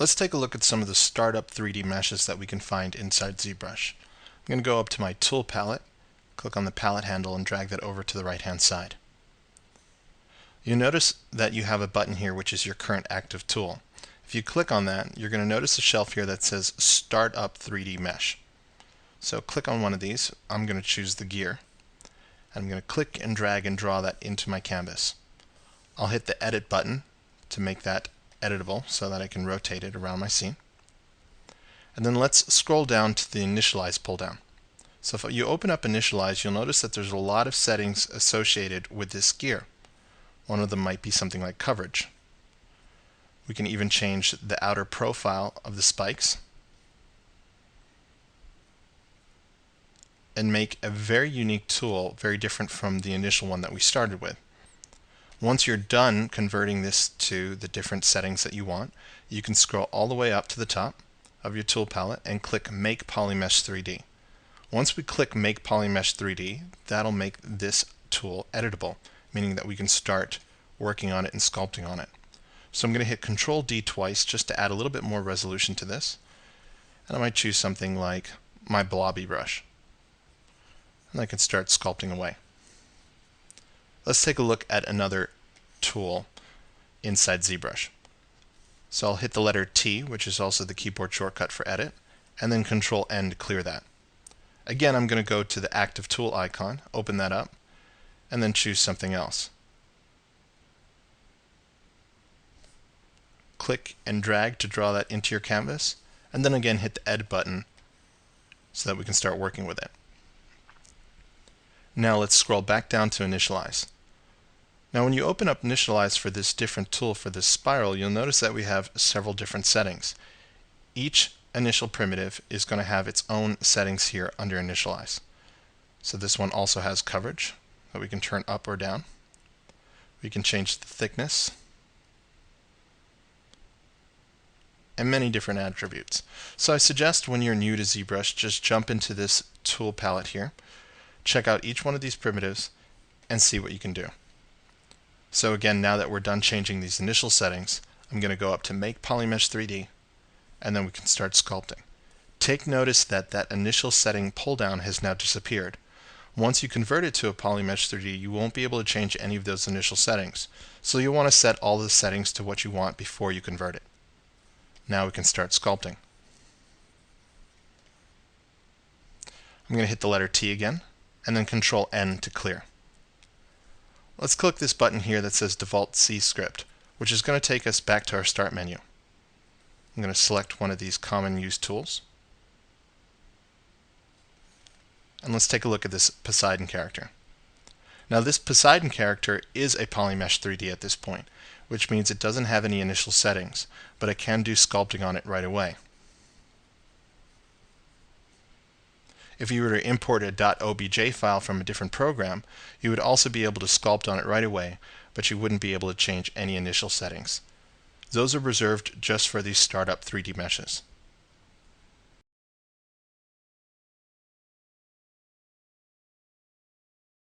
Let's take a look at some of the startup 3D meshes that we can find inside ZBrush. I'm going to go up to my tool palette, click on the palette handle and drag that over to the right hand side. You'll notice that you have a button here which is your current active tool. If you click on that, you're going to notice a shelf here that says Startup 3D Mesh. So click on one of these. I'm going to choose the gear. I'm going to click and drag and draw that into my canvas. I'll hit the Edit button to make that editable so that I can rotate it around my scene. And then let's scroll down to the Initialize pull down. So if you open up Initialize, you'll notice that there's a lot of settings associated with this gear. One of them might be something like coverage. We can even change the outer profile of the spikes and make a very unique tool, very different from the initial one that we started with. Once you're done converting this to the different settings that you want, you can scroll all the way up to the top of your tool palette and click Make Polymesh 3D. Once we click Make Polymesh 3D, that'll make this tool editable, meaning that we can start working on it and sculpting on it. So I'm going to hit Control D twice just to add a little bit more resolution to this. And I might choose something like my blobby brush. And I can start sculpting away. Let's take a look at another tool inside ZBrush. So I'll hit the letter T, which is also the keyboard shortcut for edit, and then Control N to clear that. Again, I'm going to go to the active tool icon, open that up, and then choose something else. Click and drag to draw that into your canvas, and then again hit the Edit button so that we can start working with it. Now let's scroll back down to Initialize. Now when you open up Initialize for this different tool for this spiral, you'll notice that we have several different settings. Each initial primitive is going to have its own settings here under Initialize. So this one also has coverage that we can turn up or down. We can change the thickness and many different attributes. So I suggest when you're new to ZBrush, just jump into this tool palette here, check out each one of these primitives and see what you can do. So again, now that we're done changing these initial settings, I'm going to go up to Make Polymesh 3D and then we can start sculpting. Take notice that that initial setting pull down has now disappeared. Once you convert it to a Polymesh 3D, you won't be able to change any of those initial settings. So you'll want to set all the settings to what you want before you convert it. Now we can start sculpting. I'm going to hit the letter T again and then Control N to clear. Let's click this button here that says Default C Script, which is going to take us back to our Start menu. I'm going to select one of these common used tools. And let's take a look at this Poseidon character. Now this Poseidon character is a Polymesh 3D at this point, which means it doesn't have any initial settings, but it can do sculpting on it right away. If you were to import a .obj file from a different program, you would also be able to sculpt on it right away, but you wouldn't be able to change any initial settings. Those are reserved just for these startup 3D meshes.